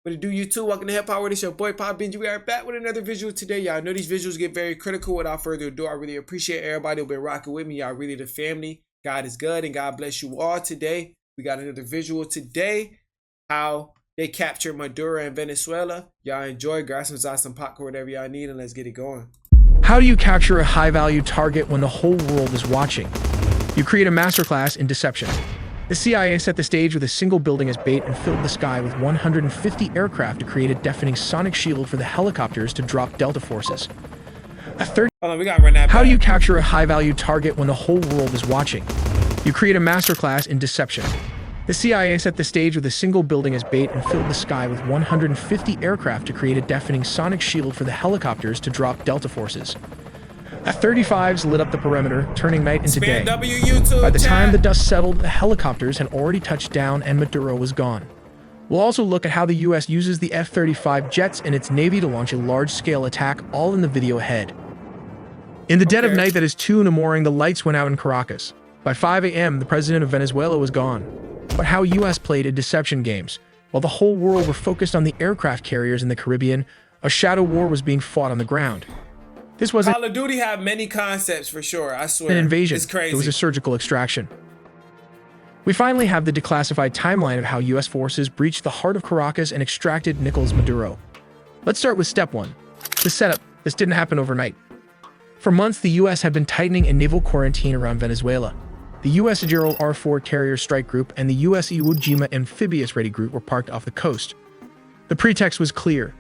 What it do, YouTube? Welcome to Hip Hop World. It's your boy Papa Benji. We are back with another visual today. Y'all know these visuals get very critical. Without further ado, I really appreciate everybody who's been rocking with me. Y'all really the family. God is good and God bless you all. Today, we got another visual today. How they captured Maduro in Venezuela. Y'all enjoy. Grab some sauce, some popcorn, whatever y'all need, and let's get it going. How do you capture a high-value target when the whole world is watching? You create a masterclass in deception. The CIA set the stage with a single building as bait and filled the sky with 150 aircraft to create a deafening sonic shield for the helicopters to drop Delta forces. Hold on, we gotta run that How back. do you capture a high-value target when the whole world is watching? You create a masterclass in deception. The CIA set the stage with a single building as bait and filled the sky with 150 aircraft to create a deafening sonic shield for the helicopters to drop Delta forces. F-35s lit up the perimeter, turning night into day. By the time the dust settled, the helicopters had already touched down and Maduro was gone. We'll also look at how the US uses the F-35 jets in its Navy to launch a large-scale attack, all in the video ahead. In the dead of night that is 2 in the morning, the lights went out in Caracas. By 5 a.m., the president of Venezuela was gone. But how US played in deception games. While the whole world were focused on the aircraft carriers in the Caribbean, a shadow war was being fought on the ground. This wasn't Call of Duty have many concepts for sure, I swear. an invasion. It's crazy. It was a surgical extraction. We finally have the declassified timeline of how US forces breached the heart of Caracas and extracted Nicolas Maduro. Let's start with step 1. The setup. This didn't happen overnight. For months, the US had been tightening a naval quarantine around Venezuela. The US Gerald R. Ford Carrier Strike Group and the US Iwo Jima Amphibious Ready Group were parked off the coast. The pretext was clear.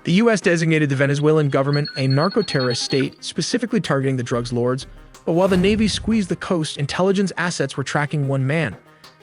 The U.S. designated the Venezuelan government a narco-terrorist state, specifically targeting the drugs lords, but while the Navy squeezed the coast, intelligence assets were tracking one man.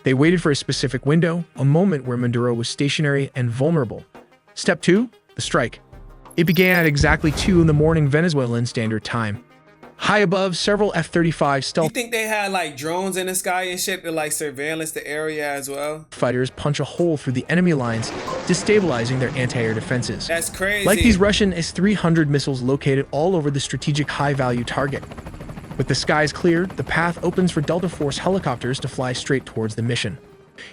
They waited for a specific window, a moment where Maduro was stationary and vulnerable. Step 2. The strike. It began at exactly 2 in the morning Venezuelan Standard Time. High above, several F-35 stealth You think they had like drones in the sky and shit to like surveillance the area as well? fighters punch a hole through the enemy lines, destabilizing their anti-air defenses. That's crazy. Like these Russian S-300 missiles located all over the strategic high-value target. With the skies cleared, the path opens for Delta Force helicopters to fly straight towards the mission.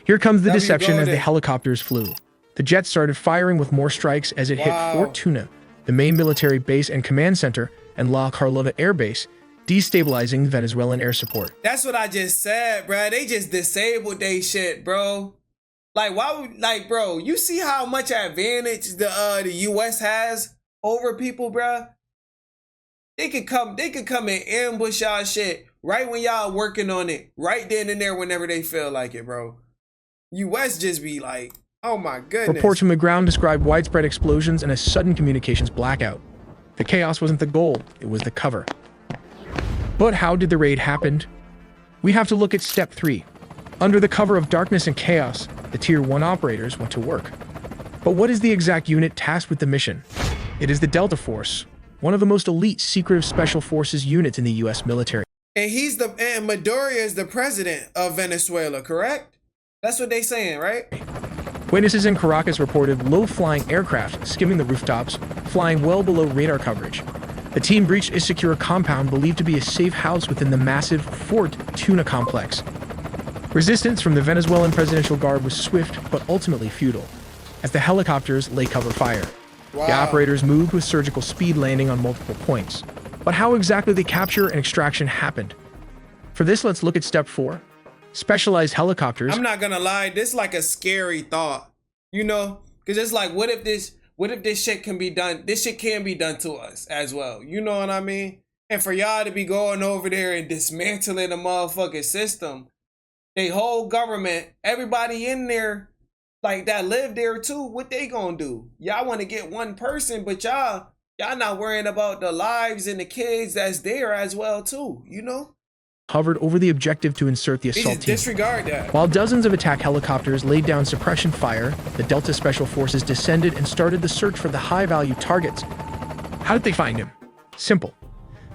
Here comes the deception as the helicopters flew. The jets started firing with more strikes as it hit Fort Tuna, the main military base and command center, and La Carlota Air Base, destabilizing Venezuelan air support. That's what I just said, bro. They just disabled they shit, bro. Like, why would, like, bro, you see how much advantage the US has over people, bro? They could come and ambush y'all shit right when y'all working on it, right then and there whenever they feel like it, bro. US just be like, oh my goodness. Reports from the ground describe widespread explosions and a sudden communications blackout. The chaos wasn't the goal, it was the cover. But how did the raid happen? We have to look at step 3. Under the cover of darkness and chaos, the Tier 1 operators went to work. But what is the exact unit tasked with the mission? It is the Delta Force, one of the most elite secretive special forces units in the US military. And Maduro is the president of Venezuela, correct? That's what they saying, right? Witnesses in Caracas reported low-flying aircraft skimming the rooftops, flying well below radar coverage. The team breached a secure compound believed to be a safe house within the massive Fort Tuna complex. Resistance from the Venezuelan Presidential Guard was swift but ultimately futile, as the helicopters lay cover fire. The operators moved with surgical speed, landing on multiple points. But how exactly the capture and extraction happened? For this, let's look at step 4. Specialized helicopters. I'm not gonna lie, this is like a scary thought, you know, because it's like, what if this shit can be done? This shit can be done to us as well, you know what I mean? And for y'all to be going over there and dismantling the motherfucking system, they whole government, everybody in there, like that live there too, what they gonna do? Y'all want to get one person, but y'all not worrying about the lives and the kids that's there as well too, you know? Hovered over the objective to insert the assault team. Disregard that. While dozens of attack helicopters laid down suppression fire, the Delta Special Forces descended and started the search for the high-value targets. How did they find him? Simple.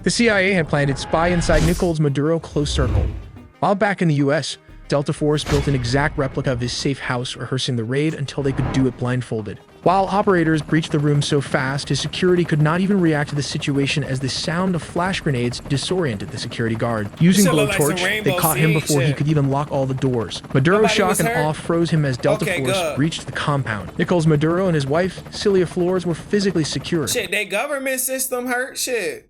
The CIA had planted spy inside Nicolas Maduro close circle. While back in the US, Delta Force built an exact replica of his safe house, rehearsing the raid until they could do it blindfolded. While operators breached the room so fast, his security could not even react to the situation as the sound of flash grenades disoriented the security guard. Using blowtorch, they caught him before he could even lock all the doors. Maduro's shock and awe froze him as Delta Force reached the compound. Nicholas Maduro and his wife, Celia Flores, were physically secured. Shit, their government system hurt. Shit.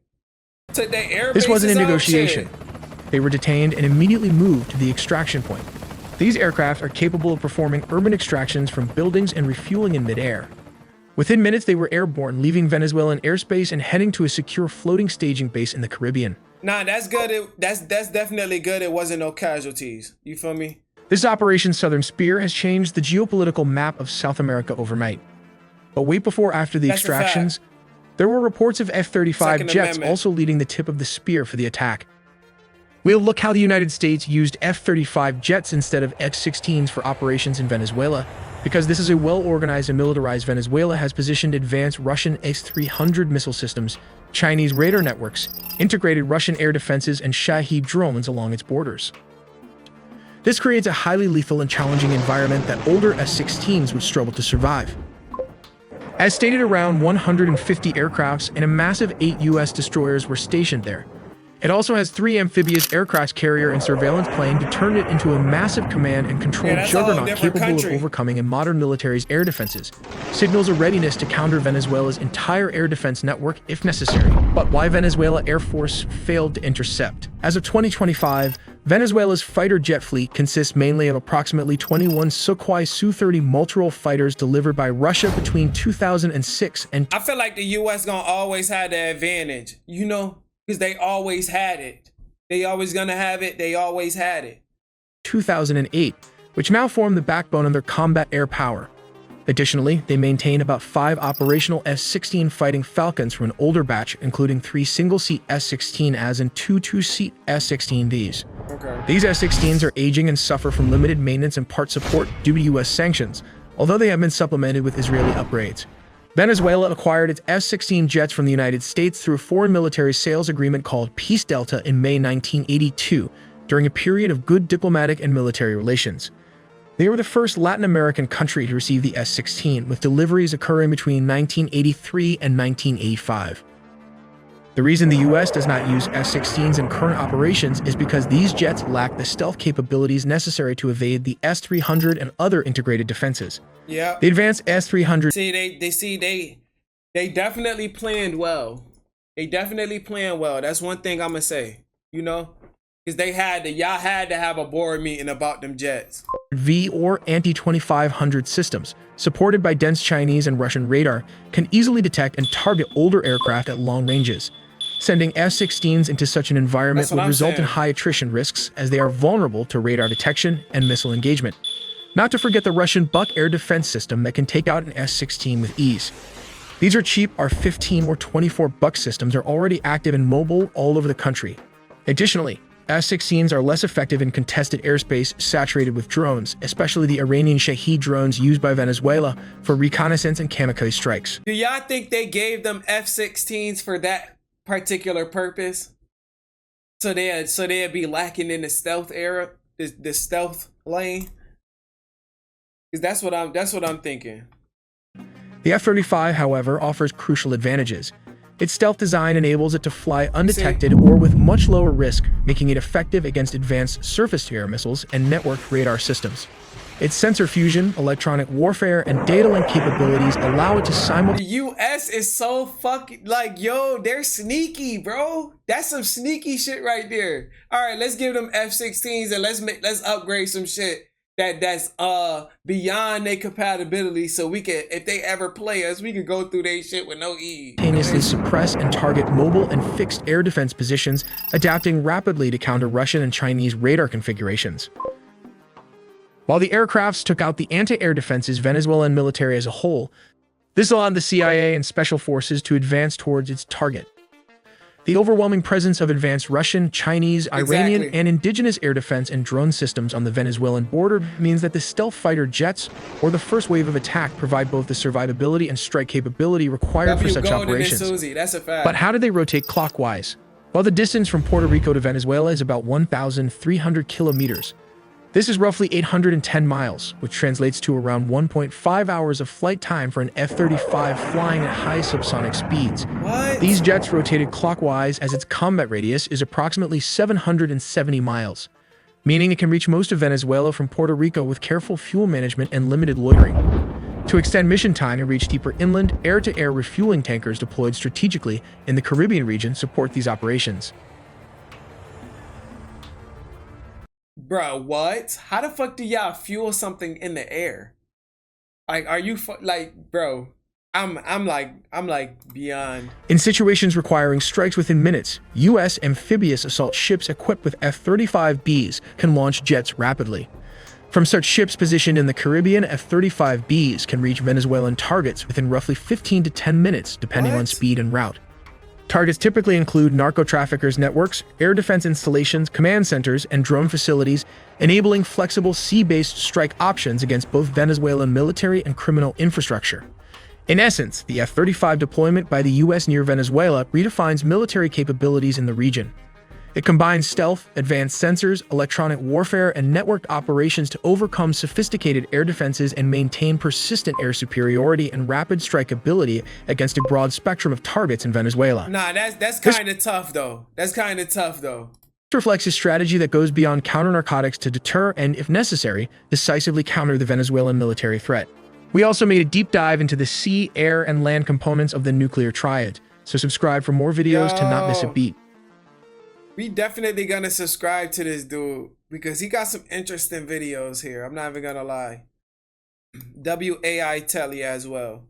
Took their air This wasn't a bases out, negotiation. shit. They were detained and immediately moved to the extraction point. These aircraft are capable of performing urban extractions from buildings and refueling in midair. Within minutes, they were airborne, leaving Venezuelan airspace and heading to a secure floating staging base in the Caribbean. Nah, that's good. That's definitely good. It wasn't no casualties. You feel me? This Operation Southern Spear has changed the geopolitical map of South America overnight. But wait before after the extractions, there were reports of F-35 jets also leading the tip of the spear for the attack. We'll look how the United States used F-35 jets instead of X-16s for operations in Venezuela, because this is a well-organized and militarized Venezuela has positioned advanced Russian S-300 missile systems, Chinese radar networks, integrated Russian air defenses, and Shahed drones along its borders. This creates a highly lethal and challenging environment that older S-16s would struggle to survive. As stated, around 150 aircrafts and a massive 8 U.S. destroyers were stationed there. It also has 3 amphibious aircraft carrier and surveillance plane to turn it into a massive command and control juggernaut capable of overcoming a modern military's air defenses. Signals a readiness to counter Venezuela's entire air defense network if necessary. But why Venezuela Air Force failed to intercept? As of 2025, Venezuela's fighter jet fleet consists mainly of approximately 21 Sukhoi Su-30 multirole fighters delivered by Russia between 2006 and... I feel like the U.S. gonna always have the advantage, you know? Because they always had it. They always gonna have it. They always had it. 2008, which now form the backbone of their combat air power. Additionally, they maintain about 5 operational F-16 Fighting Falcons from an older batch, including 3 single-seat S-16As and 2 two-seat S-16Vs. Okay. These S-16s are aging and suffer from limited maintenance and part support due to U.S. sanctions, although they have been supplemented with Israeli upgrades. Venezuela acquired its F-16 jets from the United States through a foreign military sales agreement called Peace Delta in May 1982, during a period of good diplomatic and military relations. They were the first Latin American country to receive the S-16, with deliveries occurring between 1983 and 1985. The reason the U.S. does not use S-16s in current operations is because these jets lack the stealth capabilities necessary to evade the S-300 and other integrated defenses. Yeah. The advanced S-300... They definitely planned well. They definitely planned well. That's one thing I'm gonna say, you know? Because y'all had to have a board meeting about them jets. V or anti-2500 systems, supported by dense Chinese and Russian radar, can easily detect and target older aircraft at long ranges. Sending F-16s into such an environment would result in high attrition risks, as they are vulnerable to radar detection and missile engagement. Not to forget the Russian Buk air defense system that can take out an S-16 with ease. These are cheap R-15 or 24 Buk systems are already active and mobile all over the country. Additionally, S-16s are less effective in contested airspace saturated with drones, especially the Iranian Shahed drones used by Venezuela for reconnaissance and kamikaze strikes. Do y'all think they gave them F-16s for that particular purpose? So they'd be lacking in the stealth era, the stealth lane? Because that's what I'm thinking. The F-35, however, offers crucial advantages. Its stealth design enables it to fly undetected or with much lower risk, making it effective against advanced surface-to-air missiles and networked radar systems. Its sensor fusion, electronic warfare, and data link capabilities allow it to simultaneously... The U.S. is so fucking... Like, yo, they're sneaky, bro. That's some sneaky shit right there. All right, let's give them F-16s and let's upgrade some shit that's beyond their compatibility, so we can, if they ever play us, we can go through their shit with no ease. Simultaneously suppress and target mobile and fixed air defense positions, adapting rapidly to counter Russian and Chinese radar configurations. While the aircrafts took out the anti-air defenses Venezuelan military as a whole, this allowed the CIA and special forces to advance towards its target. The overwhelming presence of advanced Russian, Chinese, Iranian, and indigenous air defense and drone systems on the Venezuelan border means that the stealth fighter jets, or the first wave of attack, provide both the survivability and strike capability required for such operations. That's a fact. But how do they rotate clockwise? Well, the distance from Puerto Rico to Venezuela is about 1,300 kilometers. This is roughly 810 miles, which translates to around 1.5 hours of flight time for an F-35 flying at high subsonic speeds. What? These jets rotated clockwise as its combat radius is approximately 770 miles, meaning it can reach most of Venezuela from Puerto Rico with careful fuel management and limited loitering. To extend mission time and reach deeper inland, air-to-air refueling tankers deployed strategically in the Caribbean region support these operations. Bro, what? How the fuck do y'all fuel something in the air? Like, are you like, bro? I'm like beyond. In situations requiring strikes within minutes, U.S. amphibious assault ships equipped with F-35Bs can launch jets rapidly. From such ships positioned in the Caribbean, F-35Bs can reach Venezuelan targets within roughly 15 to 10 minutes, depending on speed and route. Targets typically include narco-traffickers' networks, air defense installations, command centers, and drone facilities, enabling flexible sea-based strike options against both Venezuelan military and criminal infrastructure. In essence, the F-35 deployment by the U.S. near Venezuela redefines military capabilities in the region. It combines stealth, advanced sensors, electronic warfare, and networked operations to overcome sophisticated air defenses and maintain persistent air superiority and rapid strikeability against a broad spectrum of targets in Venezuela. Nah, that's kind of tough though. That's kind of tough though. This reflects a strategy that goes beyond counter-narcotics to deter and, if necessary, decisively counter the Venezuelan military threat. We also made a deep dive into the sea, air, and land components of the nuclear triad, so subscribe for more videos to not miss a beat. We definitely gonna subscribe to this dude because he got some interesting videos here. I'm not even gonna lie. WAI Telly as well.